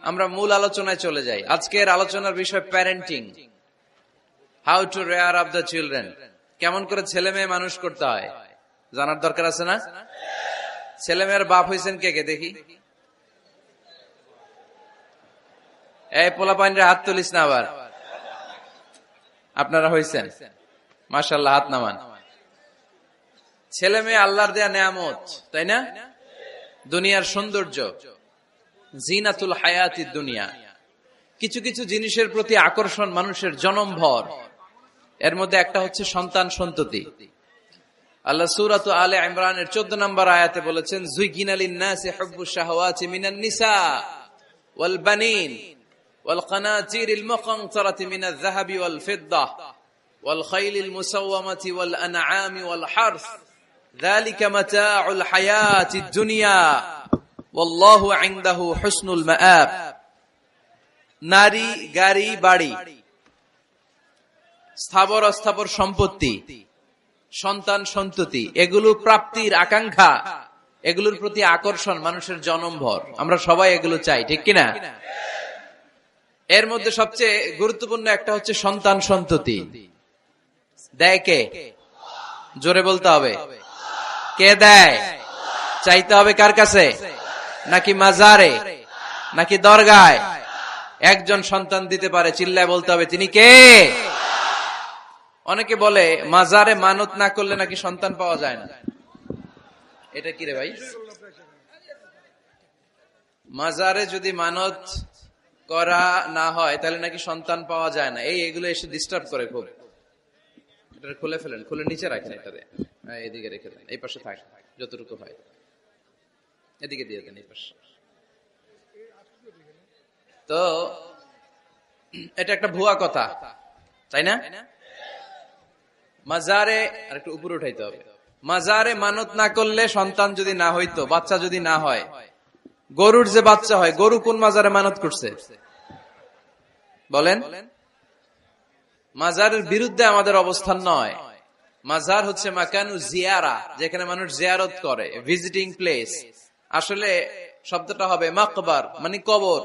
আমরা মূল আলোচনায় চলে যাই। আজকের আলোচনার বিষয় parenting, how to rare up the children. কেমন করে ছেলে মেয়ে মানুষ করতে হয় জানার দরকার আছে না? ছেলে মেয়ের বাপ হয়েছেন কে কে দেখি? এই পোলাপাইনরা হাত তুলিস না আবার। আপনারা হয়েছেন? মাশাআল্লাহ, হাত নামান। ছেলে মেয়ে আল্লাহর দেয়া নেয়ামত, তাই না? দুনিয়ার সৌন্দর্য, জিনাতুল হায়াতিদ দুনিয়া। কিছু কিছু জিনিসের প্রতি আকর্ষণ মানুষের জনমভর। এর মধ্যে একটা হচ্ছে সন্তান সন্ততি। আল্লাহ সূরাত আলে ইমরানের 14 নম্বর আয়াতে বলেছেন, যুইগিনা লিন-নাসি হুব্বুশ শাহাওয়াতি মিনান নিসা ওয়াল বানিন ওয়াল কানাতিরিল মুকানতারাতি মিনাজ যাহাবি ওয়াল ফিদ্দাহ ওয়াল খাইলিল মুসাওয়ামাতি ওয়াল আনআমি ওয়াল হারস যালিকা মাতাউল হায়াতিদ দুনিয়া ওয়াল্লাহু ইনদাহু হুসনুল মাআব। নারী, গাড়ি, বাড়ি, স্থাবর অস্থাবর সম্পত্তি, সন্তান সন্ততি, এগুলো প্রাপ্তির আকাঙ্ক্ষা, এগুলোর প্রতি আকর্ষণ মানুষের জনমভর। আমরা সবাই এগুলো চাই, ঠিক কিনা? এর মধ্যে সবচেয়ে গুরুত্বপূর্ণ একটা হচ্ছে সন্তান সন্ততি। দেয় কে? জোরে বলতে হবে, কে দেয়? চাইতে হবে কার কাছে? নাকি মাজারে, নাকি দরগায়? একজন সন্তান দিতে পারে, চিল্লায় বলতে হবে তিনি কে? অনেকে বলে মাজারে মানত না করলে নাকি সন্তান পাওয়া যায় না। এটা কি রে ভাই? মাজারে যদি মানত করা না হয় তাহলে নাকি সন্তান পাওয়া যায় না। এগুলো এসে ডিস্টার্ব করে খুব। এটা খুলে ফেলেন, খুলে নিচে রাখেন, এটাতে এদিকে রেখে দেন, এই পাশে থাক যতটুকু হয়, এদিকে দিয়ে দেন এই পাশে। তো এটা একটা ভুয়া কথা, তাই না? মাজারে আর একটু উপরে উঠাইতে হবে। মাজারে মানত না করলে সন্তান যদি না হইতো, বাচ্চা যদি না হয়, গরুর যে বাচ্চা হয়, গরু কোন মাজারে মানত করছে বলেন? মাজারের বিরুদ্ধে আমাদের অবস্থান নয়। মাজার হচ্ছে মাকানু জিয়ারা, যেখানে মানুষ জিয়ারত করে, ভিজিটিং প্লেস। আসলে শব্দটা হবে মাকবার, মানে কবর।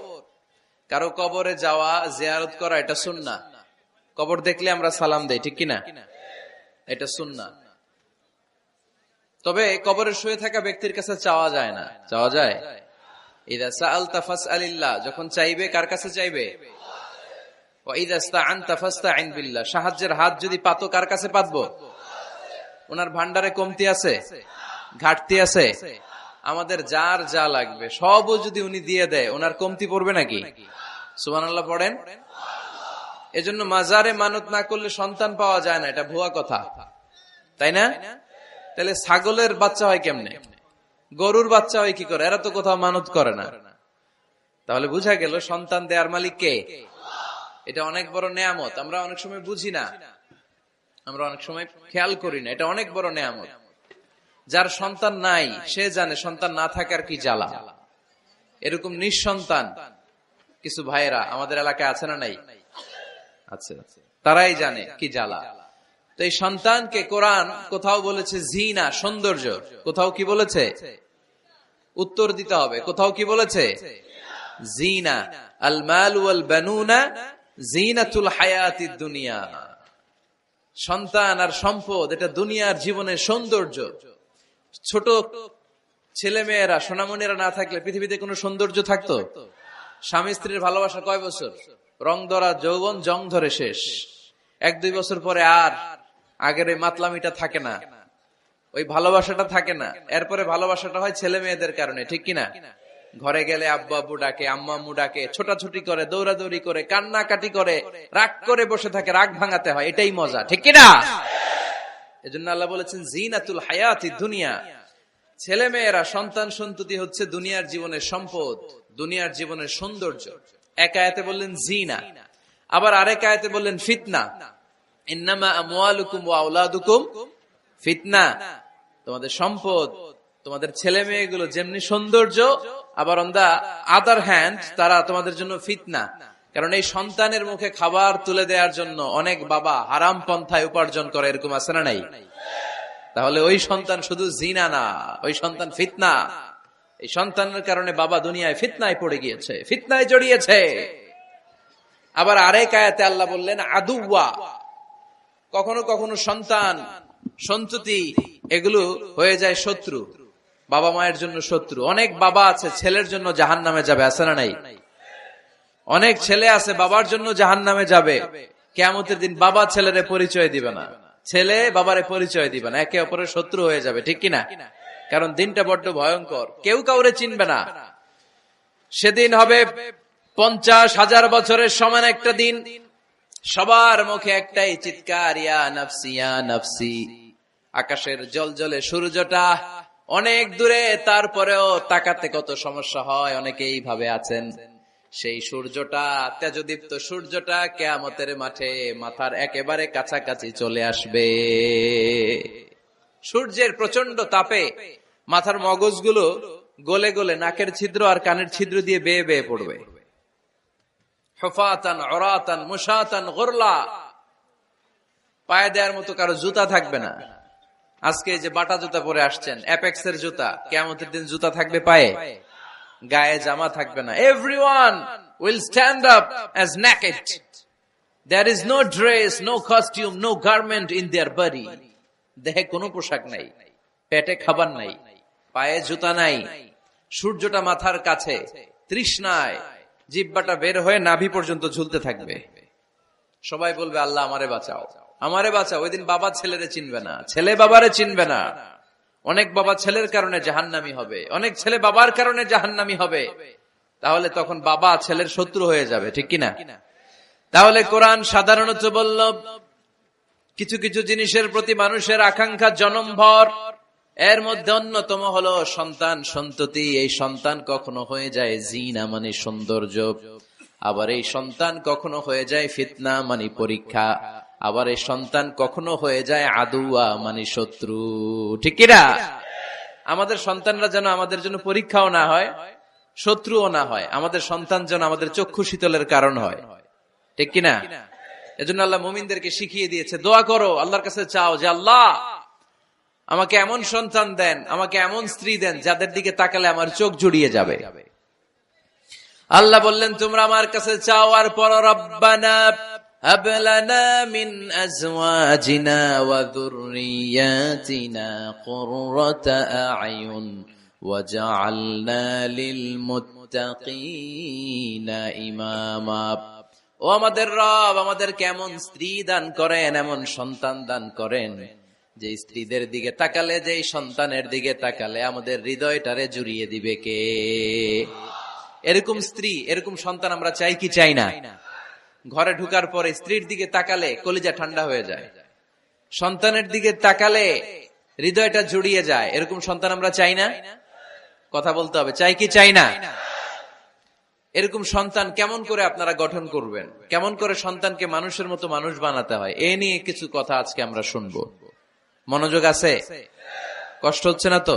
কারো কবরে যাওয়া, জিয়ারত করা, এটা সুন্নাহ। কবর দেখলে আমরা সালাম দেই, ঠিক কিনা? এটা সুন্নাহ। তবে কবরে শুয়ে থাকা ব্যক্তির কাছে চাওয়া যায় না। চাওয়া যায়? ইযা সাআলতা ফাসআলিল্লাহ, যখন চাইবে কার কাছে চাইবে? ওয়া ইযা ইসতাআনতা ফাসতাইন বিল্লাহ, সাহায্যের হাত যদি পাতো কার কাছে পাতবো? ওনার ভান্ডারে কমতি আছে, ঘাটতি আছে? আমাদের যার যা লাগবে সবও যদি উনি দিয়ে দেয়, ওনার কমতি পড়বে নাকি? সুবহানাল্লাহ পড়েন। এজন্য মাজারে মানত না করলে সন্তান পাওয়া যায় না, এটা ভুয়া কথা, তাই না? তাহলে ছাগলের বাচ্চা হয় কেমনে? গরুর বাচ্চা হয় কি করে? এরা তো কোথাও মানত করে না। তাহলে বুঝা গেল সন্তান দেয়ার মালিক কে? এটা অনেক বড় নেয়ামত। আমরা অনেক সময় বুঝি না, আমরা অনেক সময় খেয়াল করি না। এটা অনেক বড় নেয়ামত। যার সন্তান নাই সে জানে সন্তান না থাকার কি জ্বালা। এরকম নিঃসন্তান কিছু ভাইয়েরা আমাদের এলাকায় আছে না নাই? আছে। তারাই জানে কি জ্বালা। তো এই সন্তানকে কোরআন কোথাও বলেছে জিনা, সৌন্দর্য, কোথাও কি বলেছে? উত্তর দিতে হবে। কোথাও কি বলেছে? জিনা। আল মাল ওয়াল বানুনা জিনাতুল হায়াতিদ দুনিয়া। সন্তান আর সম্পদ এটা দুনিয়ার জীবনের সৌন্দর্য। ছোট ছেলে মেয়েরা, সোনামণিরা না থাকলে পৃথিবীতে কোনো সৌন্দর্য থাকতো? স্বামী স্ত্রীর ভালোবাসা কয় বছর? রং ধরা যৌবন, জং ধরে শেষ। 1-2 বছর পরে আর আগের ওই মাতলামিটা থাকে না, ওই ভালোবাসাটা থাকে না। এরপরে ভালোবাসাটা হয় ছেলে মেয়েদের কারণে, ঠিক কিনা? ঘরে গেলে আব্বু আব্বু ডাকে, আম্মা আম্মু ডাকে, ছোটাছুটি করে, দৌড়াদৌড়ি করে, কান্নাকাটি করে, রাগ করে বসে থাকে, রাগ ভাঙাতে হয়, এটাই মজা, ঠিক কিনা? এজন্য আল্লাহ বলেছেন জিনাতুল হায়াতিদ দুনিয়া। ছেলে মেয়েরা, সন্তান সন্ততি হচ্ছে দুনিয়ার জীবনের সম্পদ, দুনিয়ার জীবনের সৌন্দর্য। এক আয়াতে বললেন জিনা, আবার আরেক আয়াতে বললেন ফিতনা। ইন্নামা আমওয়ালুকুম ওয়া আওলাদুকুম ফিতনা। তোমাদের সম্পদ, তোমাদের ছেলে মেয়েগুলো যেমনি সৌন্দর্য, আবার অন দা আদার হ্যান্ড তারা তোমাদের জন্য ফিতনা। কারণ এই সন্তানের মুখে খাবার তুলে দেওয়ার জন্য অনেক বাবা হারাম পন্থায় উপার্জন করে, এরকম আছে না নাই? তাহলে ওই সন্তান শুধু জিনা না, ওই সন্তান ফিতনা। এই সন্তানের কারণে বাবা দুনিয়ায় ফিতনায় পড়ে গিয়েছে, ফিতনায় জড়িয়েছে। আবার আরেক আয়াতে আল্লাহ বললেন আদুওয়া, কখনো কখনো সন্তান সন্ততি এগুলো হয়ে যায় শত্রু, বাবা মায়ের জন্য শত্রু। অনেক বাবা আছে ছেলের জন্য জাহান্নামে যাবে, আছে না নাই? অনেক ছেলে আছে বাবার জন্য জাহান্নামে যাবে। কিয়ামতের দিন বাবা ছেলেরে পরিচয় দিবে না, ছেলে বাবারে পরিচয় দিবে না, একে অপরের শত্রু হয়ে যাবে, ঠিক কিনা? কারণ দিনটা বড্ড ভয়ঙ্কর, কেউ কাউরে চিনবে না। সেদিন হবে 50,000 বছরের সমান একটা দিন। সবার মুখে একটাই চিৎকার, ইয়া নাফসি ইয়া নাফসি। আকাশের জলজলে সূর্যটা অনেক দূরে, তারপরেও তাকাতে কত সমস্যা হয়, অনেকেই ভাবে আছেন। সেই সূর্যটা, তেজদীপ্ত সূর্যটা কিয়ামতের মাঠে মাথার একেবারে কাছাকাছি চলে আসবে। সূর্যের প্রচন্ড তাপে মাথার মগজগুলো গলে গলে নাকের ছিদ্র আর কানের ছিদ্র দিয়ে বেয়ে বেয়ে পড়বে। হুফাতান উরাতান মুশাতান গুরলা, পায়ে দেওয়ার মতো কারো জুতা থাকবে না। আজকে যে বাটা জুতা পরে আসছেন, অ্যাপেক্সের জুতা, কিয়ামতের দিন জুতা থাকবে পায়ে, গায়ে জামা থাকবে না। Everyone will stand up as naked. There is no dress, no costume, no garment in their body. দেহে কোনো পোশাক নাই, পেটে খাবার নাই, পায়ে জুতা নাই, সূর্যটা মাথার কাছে, তৃষ্ণায় জিহ্বাটা বের হয়ে নাভি পর্যন্ত ঝুলতে থাকবে। সবাই বলবে আল্লাহ আমারে বাঁচাও, আমারে বাঁচাও। ওই দিন বাবা ছেলেরে চিনবে না, ছেলে বাবারে চিনবে না। অনেক বাবা ছেলের কারণে জাহান্নামী হবে, অনেক ছেলে বাবার কারণে জাহান্নামী হবে। তাহলে তখন বাবা ছেলের শত্রু হয়ে যাবে, ঠিক কিনা? তাহলে কোরআন সাধারণত বলল কিছু কিছু জিনিসের প্রতি মানুষের আকাঙ্ক্ষা জনমভর, এর মধ্যে অন্যতম হলো সন্তান সন্ততি। এই সন্তান কখনো হয়ে যায় জিনা মানে সৌন্দর্য, আবার এই সন্তান কখনো হয়ে যায় ফিতনা মানে পরীক্ষা, আবার এই সন্তান কখনো হয়ে যায় আদুয়া মানে শত্রু, ঠিক কিনা? আমাদের সন্তানরা যেন আমাদের জন্য পরীক্ষাও না হয়, শত্রুও না হয়। আমাদের সন্তান যেন আমাদের চক্ষু শীতলের কারণ হয়, ঠিক কিনা? এজন্য আল্লাহ মুমিনদেরকে শিখিয়ে দিয়েছে, দোয়া করো, আল্লাহর কাছে চাও যে আল্লাহ আমাকে এমন সন্তান দেন, আমাকে এমন স্ত্রী দেন যাদের দিকে তাকালে আমার চোখ জুড়িয়ে যাবে। আল্লাহ বললেন তোমরা আমার কাছে চাও আর পড়ো, রব্বানা হাব লানা মিন আজওয়াজিনা ওয়া যুররিয়াতিনা কুররাতা আ'য়ুন ওয়াজআলনা লিল মুত্তাকিনা ইমামা। ও আমাদের রব, আমাদের কেমন স্ত্রী দান করেন, এমন সন্তান দান করেন যে স্ত্রীদের দিকে তাকালে, যে সন্তানের দিকে তাকালে আমাদের হৃদয়টারে জুড়িয়ে দিবে কে? এরকম স্ত্রী, এরকম সন্তান আমরা চাই কি চাই না? ঘরে ঢুকার পরে স্ত্রীর দিকে তাকালে কলিজা ঠান্ডা হয়ে যায়, সন্তানের দিকে তাকালে হৃদয়টা জুড়িয়ে যায়। এরকম সন্তান আমরা চাই না? কথা বলতে হবে, চাই কি চাই না? এরকম সন্তান কেমন করে আপনারা গঠন করবেন, কেমন করে সন্তানকে মানুষের মতো মানুষ বানাতে হয়, এ নিয়ে কিছু কথা আজকে আমরা শুনবো। মনোযোগ আছে? কষ্ট হচ্ছে না তো?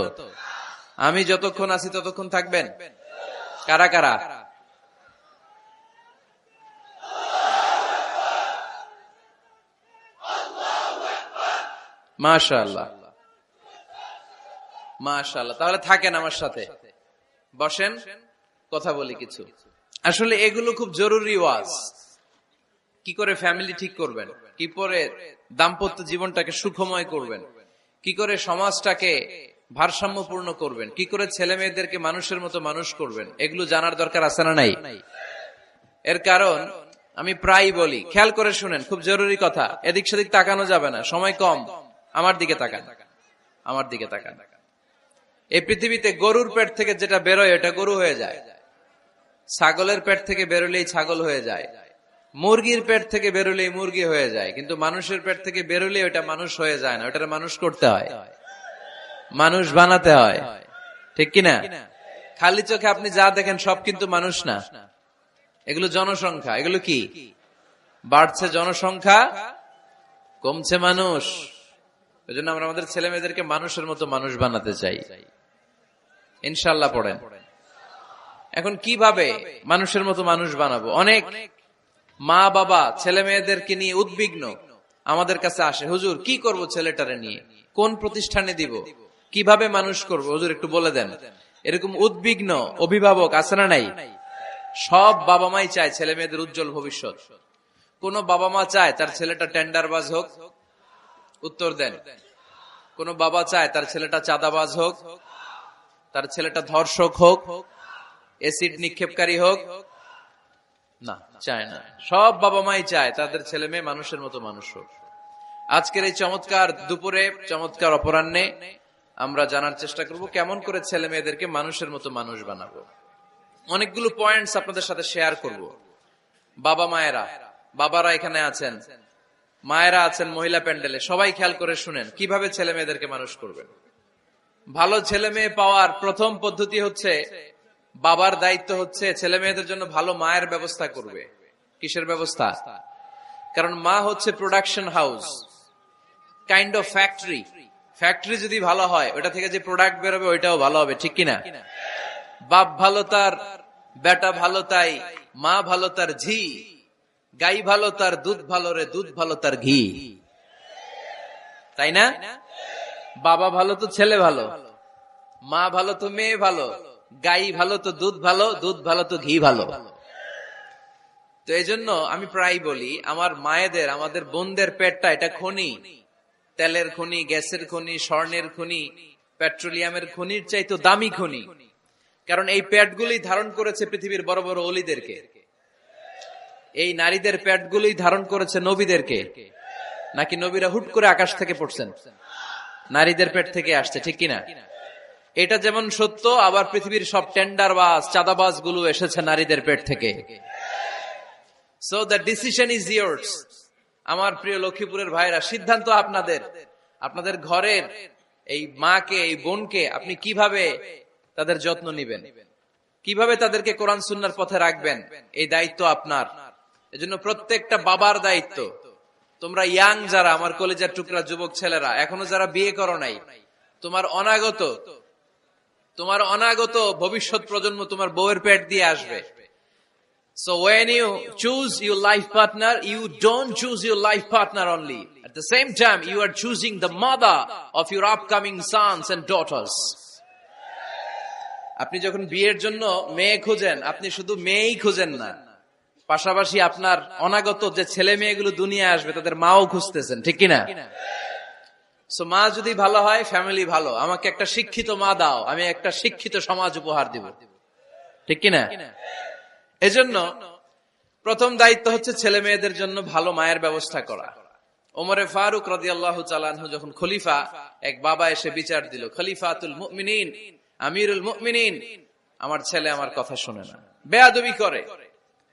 আমি যতক্ষণ আছি ততক্ষণ থাকবেন? কারা কারা? মাশাআল্লাহ, মাশাআল্লাহ। তাহলে থাকেন আমার সাথে, বসেন, কথা বলি কিছু। আসলে এগুলো খুব জরুরি ওয়াজ। কি করে ফ্যামিলি ঠিক করবেন, কি করে দাম্পত্য জীবনটাকে সুখময় করবেন, কি করে সমাজটাকে ভারসাম্যপূর্ণ করবেন, কি করে ছেলে মেয়েদেরকে মানুষের মতো মানুষ করবেন, এগুলো জানার দরকার আছে না নাই? এর কারণ আমি প্রায় বলি, খেয়াল করে শুনেন, খুব জরুরি কথা, এদিক সেদিক তাকানো যাবে না, সময় কম। আমার দিকে তাকান, আমার দিকে তাকান। এই পৃথিবীতে গরুর পেট থেকে যেটা বেরোয় এটা গরু হয়ে যায়, ছাগলের পেট থেকে বেরোলেই ছাগল হয়ে যায়, মুরগির পেট থেকে বেরোলেই মুরগি হয়ে যায়, কিন্তু মানুষের পেট থেকে বেরোলে ওটা মানুষ হয়ে যায় না, ওটা মানুষ করতে হয়, মানুষ বানাতে হয়, ঠিক কিনা? খালি চোখে আপনি যা দেখেন সব কিন্তু মানুষ না, এগুলো জনসংখ্যা। এগুলো কি? বাড়ছে জনসংখ্যা, কমছে মানুষ। ওই জন্য আমরা আমাদের ছেলে মেয়েদেরকে মানুষের মতো মানুষ বানাতে চাই, ইনশাআল্লাহ। পড়েন। এখন কিভাবে মানুষের মতো মানুষ বানাবো? অনেক মা বাবা ছেলে মেয়েদেরকে নিয়ে উদ্বিগ্ন, আমাদের কাছে আসে, হুজুর কি করব ছেলেটারে নিয়ে, কোন প্রতিষ্ঠানে দিব, কিভাবে মানুষ করব, হুজুর একটু বলে দেন। এরকম উদ্বিগ্ন অভিভাবক আছে না নাই? সব বাবা মাই চায় ছেলে মেয়েদের উজ্জ্বল ভবিষ্যৎ। কোন বাবা মা চায় তার ছেলেটা টেন্ডারবাজ হোক? উত্তর দেন। কোন বাবা চায় তার ছেলেটা চাঁদাবাজ হোক, তার ছেলেটা ধর্ষক হোক, এসিড নিক্ষেপকারী হোক? না, চায় না। সব বাবা মাই চায় তাদের ছেলে মেয়ে মানুষের মতো মানুষ হোক। আজকের এই চমৎকার দুপুরে, চমৎকার অপরাহ্নে আমরা জানার চেষ্টা করব কেমন করে ছেলে মেয়েদেরকে মানুষের মতো মানুষ বানাবো। অনেকগুলো পয়েন্টস আপনাদের সাথে শেয়ার করব। বাবা মায়েরা, বাবারা এখানে আছেন, মায়েরা আছেন মহিলা প্যান্ডেলে, সবাই খেয়াল করে শুনেন কিভাবে ছেলে মেয়েদেরকে মানুষ করবেন। ভালো ছেলে মেয়ে পাওয়ার প্রথম পদ্ধতি হচ্ছে, বাবার দায়িত্ব হচ্ছে ছেলে মেয়েদের জন্য ভালো মায়ের ব্যবস্থা করবে। কিসের ব্যবস্থা? কারণ মা হচ্ছে production house, kind of factory. Factory যদি ভালো হয়, ওটা থেকে যে প্রোডাক্ট বেরোবে ওইটাও ভালো হবে, ঠিক কিনা? বাপ ভালো তার বেটা ভালো তাই, মা ভালো তার ঝি, গাই ভালো তার দুধ ভালো রে, দুধ ভালো তার ঘি, তাই না? বাবা ভালো তো ছেলে ভালো, মা ভালো তো মেয়ে ভালো, গাই ভালো তো দুধ ভালো, দুধ ভালো তো ঘি ভালো। তো এই জন্য আমি প্রায় বলি, আমার মায়েদের, আমাদের বোনদের পেটটা এটা খনি, তেলের খনি, গ্যাসের খনি, স্বর্ণের খনি, পেট্রোলিয়ামের খনির চাইতো দামি খনি। কারণ এই পেটগুলোই ধারণ করেছে পৃথিবীর বড় বড় অলিদেরকে। এই নারীদের পেটগুলোই ধারণ করেছে নবীদেরকে। নাকি নবীরা হুট করে আকাশ থেকে পড়ছেন? নারীদের পেট থেকে আসছে, ঠিক কিনা? এটা যেমন সত্য, আবার পৃথিবীর সব টেন্ডারবাজ, চাঁদাবাজ গুলো এসেছে নারীদের পেট থেকে। So the decision is years. আমার প্রিয় লক্ষ্মীপুরের ভাইরা, সিদ্ধান্ত আপনাদের। আপনাদের ঘরের এই মাকে, এই বোনকে আপনি কিভাবে তাদের যত্ন নিবেন, কিভাবে তাদেরকে কোরআন সুন্নাহর পথে রাখবেন, এই দায়িত্ব আপনার। এজন্য প্রত্যেকটা বাবার দায়িত্ব। তোমরা ইয়াং যারা, আমার কলেজের টুকরা যুবক ছেলেরা, এখনো যারা বিয়ে করো নাই, তোমার অনাগত ভবিষ্যৎ প্রজন্ম তোমার বউয়ের পেট দিয়ে আসবে। So when you choose your life partner, you don't choose your life partner only. At the same time, you are choosing the mother of your upcoming sons and daughters. আপনি যখন বিয়ের জন্য মেয়ে খোঁজেন, আপনি শুধু মেয়েই খোঁজেন না, পাশাপাশি আপনার অনাগত যে ছেলে মেয়েগুলো দুনিয়ায় আসবে তাদের মাও খুঁজতেছেন, ঠিক কিনা? সো মা যদি ভালো হয়, ফ্যামিলি ভালো। আমাকে একটা শিক্ষিত মা দাও, আমি একটা শিক্ষিত সমাজ উপহার দিব, ঠিক কিনা? এজন্য প্রথম দায়িত্ব হচ্ছে ছেলে মেয়েদের জন্য ভালো মায়ের ব্যবস্থা করা। ওমরে ফারুক রাদিয়াল্লাহু তাআলা আনহু যখন খলিফা, এক বাবা এসে বিচার দিল, খলিফাতুল মুমিনিন, আমিরুল মুমিনিন, আমার ছেলে আমার কথা শুনে না, বেয়াদবি করে।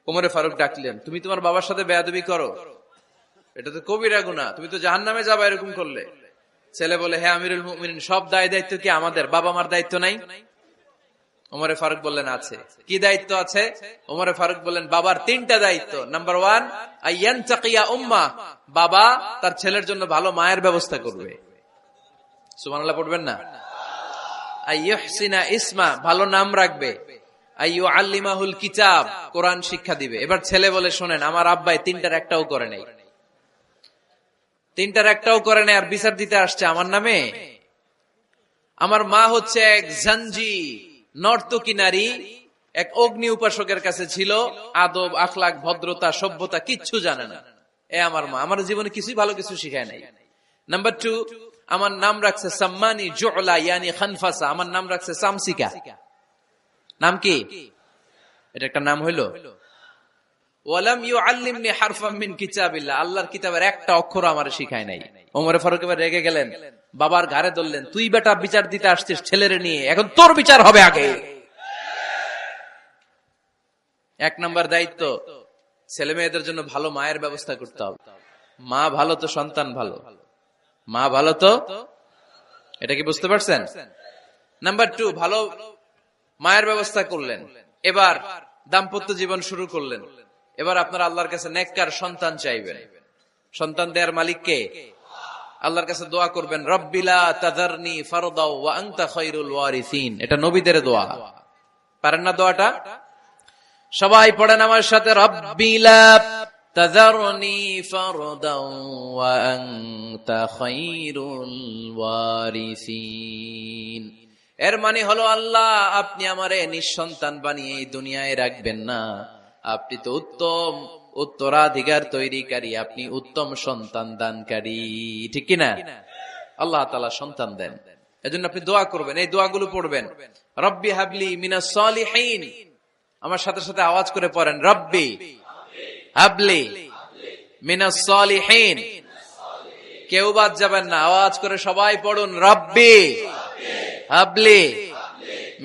ওমরে ফারুক ডাকলেন, তুমি তোমার বাবার সাথে বেয়াদবি করো? এটা তো কবিরা গুনাহ, তুমি তো জাহান্নামে যাবে এরকম করলে। ছেলে বলে, হ্যাঁ আমিরুল মুমিনিন, সব দায়িত্ব কি আমাদের? বাবা মার দায়িত্ব নাই? ওমরে ফারুক বললেন, আছে। কি দায়িত্ব আছে? ওমরে ফারুক বললেন, বাবার তিনটা দায়িত্ব। নাম্বার 1, আইয়ানতাকিয়া উম্মাহ, বাবা তার ছেলের জন্য ভালো মায়ের ব্যবস্থা করবে। সুবহানাল্লাহ পড়বেন না? আইয়ুহসিনা ইসমা, ভালো নাম রাখবে। আইয়ুআল্লিমাহুল কিতাব, কোরআন শিক্ষা দিবে। এবার ছেলে বলে, শোনেন, আমার আব্বাই তিনটার একটাও করে নাই, আর বিচার দিতে আসছে আমার নামে। আমার মা হচ্ছে এক জাঞ্জি, নর্তকী নারী, এক অগ্নি উপাসকের কাছে ছিল, আদব, আখলাক, ভদ্রতা, সভ্যতা কিচ্ছু জানে না। আমার মা আমার জীবনে কিছুই ভালো কিছু শিখায় নাই। নাম্বার 2, আমার নাম রাখছে সাম্মানি জুলা, ইয়ানি খানফাসা, আমার নাম রাখছে সামসিকা। নাম কি? এটা একটা নাম হইল? ওয়ালাম ইউআল্লিমনি হারফাম মিন কিতাবিল্লাহ, আল্লাহর কিতাবের একটা অক্ষর আমারে শিখায় নাই। ওমরে ফারুক এবার রেগে গেলেন, বাবার ঘাড়ে ধরলেন, তুই বেটা বিচার দিতে আসছিস ছেলেরে নিয়ে, এখন তোর বিচার হবে আগে। 1 নাম্বার দায়িত্ব, ছেলে মেয়েদের জন্য ভালো মায়ের ব্যবস্থা করতে হবে। মা ভালো তো সন্তান ভালো, মা ভালো তো, এটা কি বুঝতে পারছেন? নাম্বার 2, ভালো মায়ের ব্যবস্থা করলেন, এবার দাম্পত্য জীবন শুরু করলেন। এবার আপনারা আল্লাহর কাছে নেককার সন্তান চাইবেন। সন্তান দেয়ার মালিক কে? আল্লাহর কাছে দোয়া করবেন, রব্বিলা তাযারনি ফারদাও ওয়া আনতা খায়রুল ওয়ারিসিন। এটা নবীদের দোয়া, পারেন না দোয়াটা? সবাই পড়েন আমার সাথে, রব্বিলা তাযারনি ফারদাও ওয়া আনতা খায়রুল ওয়ারিসিন। এর মানে হলো আল্লাহ আপনি আমারে নিঃসন্তান বানিয়ে এই দুনিয়ায় রাখবেন না, আপনি তো উত্তম উত্তরাধিকার তৈরিকারী, আপনি উত্তম সন্তান দানকারী, ঠিক কিনা? আল্লাহ তাআলা সন্তান দেন, এজন্য আপনি দোয়া করবেন, এই দোয়াগুলো পড়বেন। রব্বি হাবলি মিনাস সালিহিন, আমার সাথে সাথে আওয়াজ করে পড়েন, রব্বি হাবলি মিনাস সালিহিন। কেউ বাদ যাবেন না, আওয়াজ করে সবাই পড়ুন, রব্বি হাবলি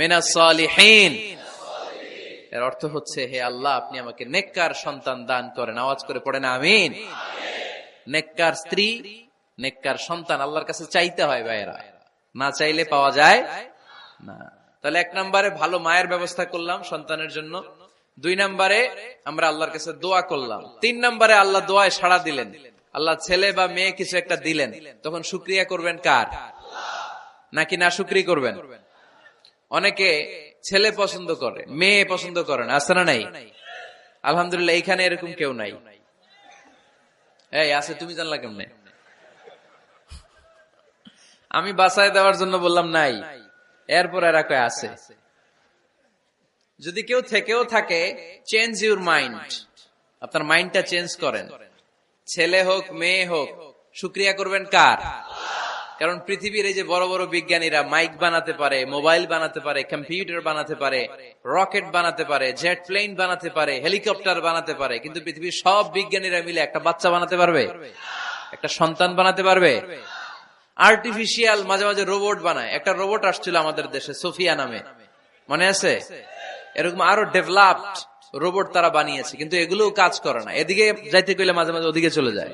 মিনাস সালিহিন। এর অর্থ হচ্ছে, হে আল্লাহ আপনি আমাকে নেককার সন্তান দান করেন। আওয়াজ করে পড়েন আমিন। নেককার স্ত্রী, নেককার সন্তান আল্লাহর কাছে চাইতে হয় ভাইয়েরা, না চাইলে পাওয়া যায় না। তাহলে 1 নম্বরে ভালো মায়ের ব্যবস্থা করলাম সন্তানের জন্য, 2 নম্বরে আমরা আল্লাহর কাছে দোয়া করলাম, 3 নম্বরে আল্লাহ দোয়ায় সাড়া দিলেন, আল্লাহ ছেলে বা মেয়ে কিছু একটা দিলেন, তখন শুকরিয়া করবেন কার? নাকি না শুকরিয়া করবেন? অনেকে ছেলে পছন্দ করে, মেয়ে পছন্দ করেন, আছে না নাই? আলহামদুলিল্লাহ এখানে এরকম কেউ নাই। এই আছে, তুমি জানলা কেমনে? আমি বাঁচায় দেওয়ার জন্য বললাম নাই, এরপর এরা কয় আছে। যদি কেউ থেকেও থাকে, চেঞ্জ ইউর মাইন্ড, আপনার মাইন্ডটা চেঞ্জ করেন। ছেলে হোক মেয়ে হোক, শুকরিয়া করবেন কার? কারণ পৃথিবীর এই যে বড় বড় বিজ্ঞানীরা মাইক বানাতে পারে, মোবাইল বানাতে পারে, কম্পিউটার বানাতে পারে, রকেট বানাতে পারে, জেট প্লেন বানাতে পারে, হেলিকপ্টার বানাতে পারে, কিন্তু পৃথিবীর সব বিজ্ঞানীরা মিলে একটা বাচ্চা বানাতে পারবে? একটা সন্তান বানাতে পারবে? আর্টিফিশিয়াল মাঝে মাঝে রোবট বানায়। একটা রোবট আসছিল আমাদের দেশে, সোফিয়া নামে, মনে আছে? এরকম আরো ডেভেলপড রোবট তারা বানিয়েছে, কিন্তু এগুলো কাজ করে না। এদিকে যাইতে গেলে মাঝে মাঝে ওদিকে চলে যায়।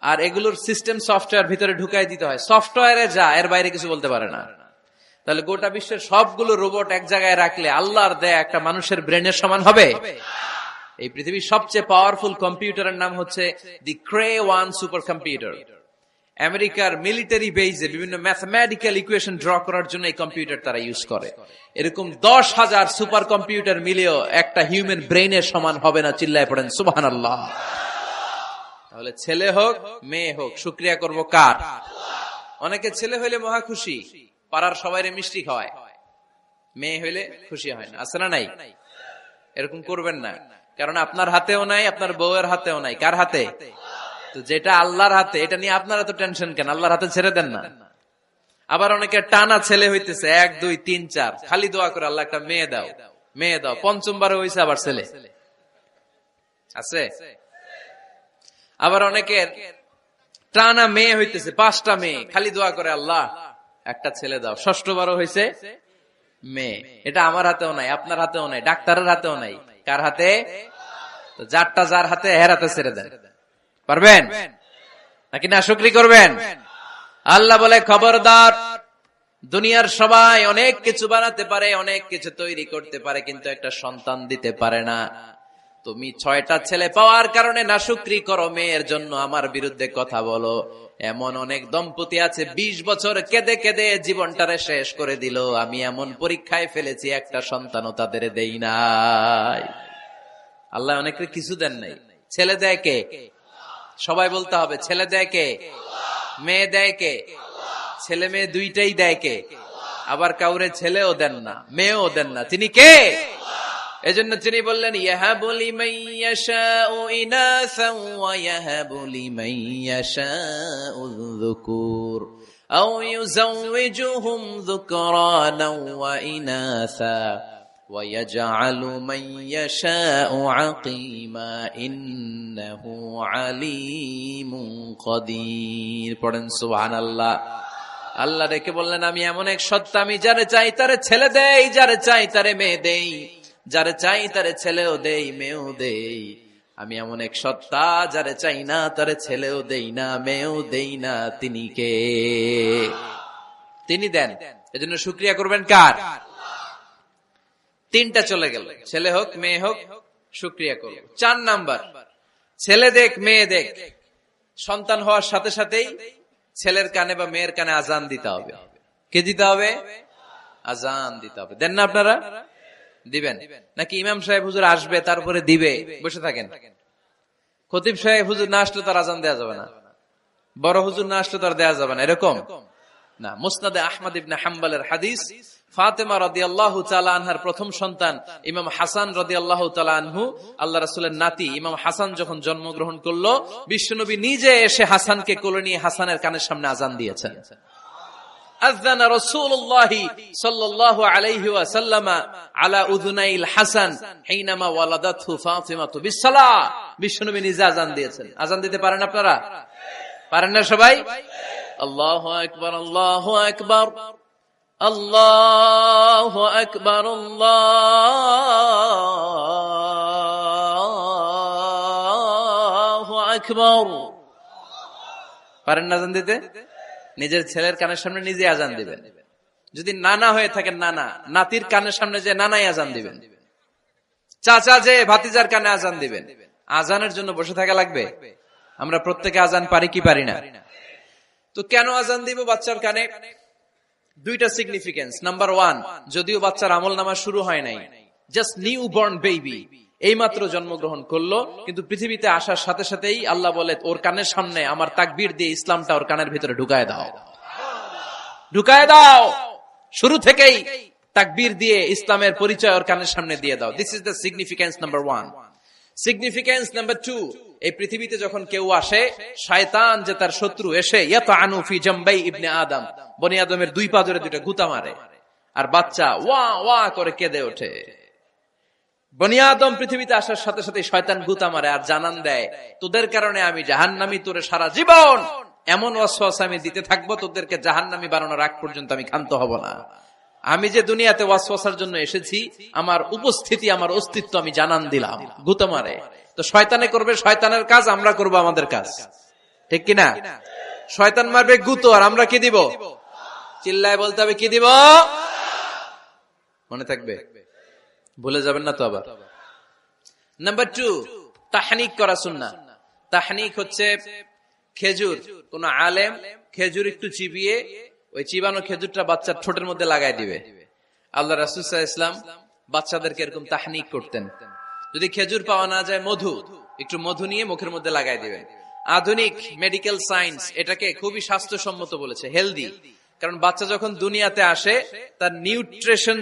আর এগুলোর সিস্টেম সফটওয়্যার ভিতরে ঢুকাই দিতে হয়, সফটওয়্যারে যা, এর বাইরে কিছু বলতে পারে না। তাহলে গোটা বিশ্বের সবগুলো রোবট এক জায়গায় রাখলে আল্লাহর দেয়া একটা মানুষের ব্রেনের সমান হবে? এই পৃথিবীর সবচেয়ে পাওয়ারফুল কম্পিউটারের নাম হচ্ছে দি ক্রে 1 সুপার কম্পিউটার। আমেরিকার মিলিটারি বেজে বিভিন্ন ম্যাথমেটিক্যাল ইকুয়েশন ড্র করার জন্য এই কম্পিউটার তারা ইউজ করে। এরকম 10,000 সুপার কম্পিউটার মিলেও একটা হিউম্যান ব্রেইনের সমান হবে না। চিল্লায় পড়েন সুবহানাল্লাহ। তাহলে ছেলে হোক মেয়ে হোক, শুকরিয়া করব কার? অনেকে ছেলে হইলে মহা খুশি, পাড়ার সবাইরে মিষ্টি খাওয়ায়, মেয়ে হইলে খুশি হয় না, আছে না নাই? এরকম করবেন না, কারণ আপনার হাতেও নাই, আপনার বউয়ের হাতেও নাই। কার হাতে? তো যেটা আল্লাহর হাতে, এটা নিয়ে আপনারা তো টেনশন কেন? আল্লাহর হাতে ছেড়ে দেন না। আবার অনেকে টানা ছেলে হইতেছে 1 2 3 4, খালি দোয়া করে আল্লাহ একটা মেয়ে দাও, মেয়ে দাও। 5ম বারে হইছে আবার ছেলে, আছে? আবার অনেকের টানা মেয়ে হইতেছে 5টা মেয়ে, খালি দোয়া করে আল্লাহ একটা ছেলে দাও। 6ষ্ঠ বারও হইছে মেয়ে। এটা আমার হাতেও নাই, আপনার হাতেও নাই, ডাক্তারের হাতেও নাই। কার হাতে? তো যারটা যার হাতে, এর হাতে ছেড়ে দেন। পারবেন নাকি না শুকরি করবেন? আল্লাহ বলে, খবরদার, দুনিয়ার সবাই অনেক কিছু বানাতে পারে, অনেক কিছু তৈরি করতে পারে, কিন্তু একটা সন্তান দিতে পারে না। তুমি 6টা ছেলে পাওয়ার কারণে না শুকরি করো, মেয়ের জন্য আমার বিরুদ্ধে কথা বলো। এমন অনেক দম্পতি আছে 20 বছর কেঁদে কেঁদে জীবনটারে শেষ করে দিল। আমি এমন পরীক্ষায় ফেলেছি, একটা সন্তানও তাদের দেই নাই। আল্লাহ অনেকের কিছু দেন নাই। ছেলে দেয় কে? সবাই বলতে হবে, ছেলে দেয় কে? মেয়ে দেয় কে? ছেলে মেয়ে দুইটাই দেয় কে? আবার কাউরে ছেলেও দেন না, মেয়েও দেন না, তিনি কে? এজন্য তিনি বললেন, ইয়াহাবু লিমান ইয়াশাউ ইনাসান ওয়া ইয়াহাবু লিমান ইয়াশাউ যুকুর আও ইউযাওয়িজুহুম যুকরানাও ওয়া ইনাসা ওয়া ইয়াজআলু মান ইয়াশাউ আকিমা ইন্নাহু আলীমুন কাদির। পড়েন সুবহানাল্লাহ। আল্লাহ ডেকে বললেন, আমি এমন এক সত্তা, আমি যারে চাই তারে ছেলে দেই, যারে চাই তারে মেয়ে দেই, যারে চাই তারে ছেলেও দেই, মেয়েও দেই। আমি এমন এক সত্তা, যারে চাই না তারে ছেলেও দেই না, মেয়েও দেই না। তিনি কে? তিনি দেন। এজন্য শুকরিয়া করবেন কার? 3টা চলে গেল, ছেলে হোক মেয়ে হোক, শুকরিয়া করব। 4 নাম্বার, ছেলে দেখ মেয়ে দেখ, সন্তান হওয়ার সাথে সাথেই ছেলের কানে বা মেয়ের কানে আজান দিতে হবে। কে দিতে হবে? আজান দিতে হবে। দেন না আপনারা? দিবেন নাকি? ইমাম সাহেব হুজুর আসবে, তারপরে দিবে, বসে থাকেন? খতিব সাহেব হুজুর না আসলে তার আজান দেওয়া যাবে না, বড় হুজুর না আসলে তার দেওয়া যাবে না, এরকম না। মুসনাদে আহমদ ইবনে হাম্বলের হাদিস, ফাতেমা রাদিয়াল্লাহু তাআলা আনহার প্রথম সন্তান ইমাম হাসান রাদিয়াল্লাহু তাআলা আনহু, আল্লাহ রাসূলের নাতি ইমাম হাসান যখন জন্মগ্রহণ করলো, বিশ্বনবী নিজে এসে হাসানকে কোলে নিয়ে হাসানের কানের সামনে আযান দিয়েছেন। আযানা রাসূলুল্লাহি সাল্লাল্লাহু আলাইহি ওয়াসাল্লাম আলা উযুনাইল হাসান হিনামা ওয়ালাদাতহু ফাতিমাতু বিসসালাহ। বিশ্বনবী নিজে আযান দিয়েছেন। আযান দিতে পারেন আপনারা? পারেন না সবাই? আল্লাহু আকবার, আল্লাহু আকবার, আল্লাহু আকবার, আল্লাহু আকবার। পারেন না আযান দিতে? নিজের ছেলের কানের সামনে নিজে আযান দিবেন। যদি নানা হয়ে থাকেন, নানা নাতির কানের সামনে যে নানাই আযান দিবেন, চাচা যে ভাতিজার কানে আযান দিবেন। আযানের জন্য বসে থাকা লাগবে? আমরা প্রত্যেকে আযান পারি কি পারি না? তো কেন আযান দিব বাচ্চার কানে? দুইটা সিগনিফিকেন্স। নাম্বার 1, যদিও বাচ্চার আমলনামা শুরু হয় নাই, জাস্ট নিউ বর্ন বেবি, এইমাত্র জন্মগ্রহণ করলো, কিন্তু পৃথিবীতে আসার সাথে সাথেই আল্লাহ বলে ওর কানের সামনে আমার তাকবীর দিয়ে ইসলামটা ওর কানের ভিতরে ঢুকায় দাও, ঢুকায় দাও। শুরু থেকেই তাকবীর দিয়ে ইসলামের পরিচয় ওর কানের সামনে দিয়ে দাও। This is the significance number 1। Significance number 2, এই পৃথিবীতে যখন কেউ আসে, শয়তান যে তার শত্রু এসে ইয়াতাআনু ফি জামবাই ইবনে আদম, বনি আদমের দুই পা ধরে দুইটা গুতা মারে, আর বাচ্চা ওয়া ওয়া করে কেঁদে ওঠে। বনি আদম পৃথিবীতে আসার সাথে সাথে শয়তান গুতা মারে আর জানান দেয়, তোদের কারণে আমি জাহান্নামী, তোরে সারা জীবন এমন ওয়াসওয়াসা আমি দিতে থাকবো, তোদেরকে জাহান্নামী বানানোর আগ পর্যন্ত আমি ক্ষান্ত হব না। আমি যে দুনিয়াতে ওয়াসওয়াসার জন্য এসেছি, আমার উপস্থিতি, আমার অস্তিত্ব আমি জানান দিলাম। গুতা মারে। তো শয়তানে করবে শয়তানের কাজ, আমরা করব আমাদের কাজ, ঠিক কিনা? শয়তান মারবে গুতো, আর আমরা কি দিব? চিল্লায় বলতে হবে কি দিব? মনে থাকবে, ভুলে যাবেন না তো আবার। নাম্বার 2, তাহনিক করা সুন্নাহ। তাহনিক হচ্ছে খেজুর, কোন আলেম খেজুর একটু চিবিয়ে ওই চিবানো খেজুরটা বাচ্চার ঠোঁটের মধ্যে লাগাই দিবে। আল্লাহ রাসূল সাল্লাল্লাহু আলাইহি ওয়াসাল্লাম বাচ্চাদেরকে এরকম তাহনিক করতেন। যদি খেজুর পাওয়া না যায়, একটু মধু নিয়ে মুখের মধ্যে লাগাই দিবেন। আধুনিক মেডিকেল সায়েন্স এটাকে খুবই স্বাস্থ্যসম্মত বলেছে, হেলদি। কারণ বাচ্চা যখন দুনিয়াতে আসে, তার নিউট্রিশন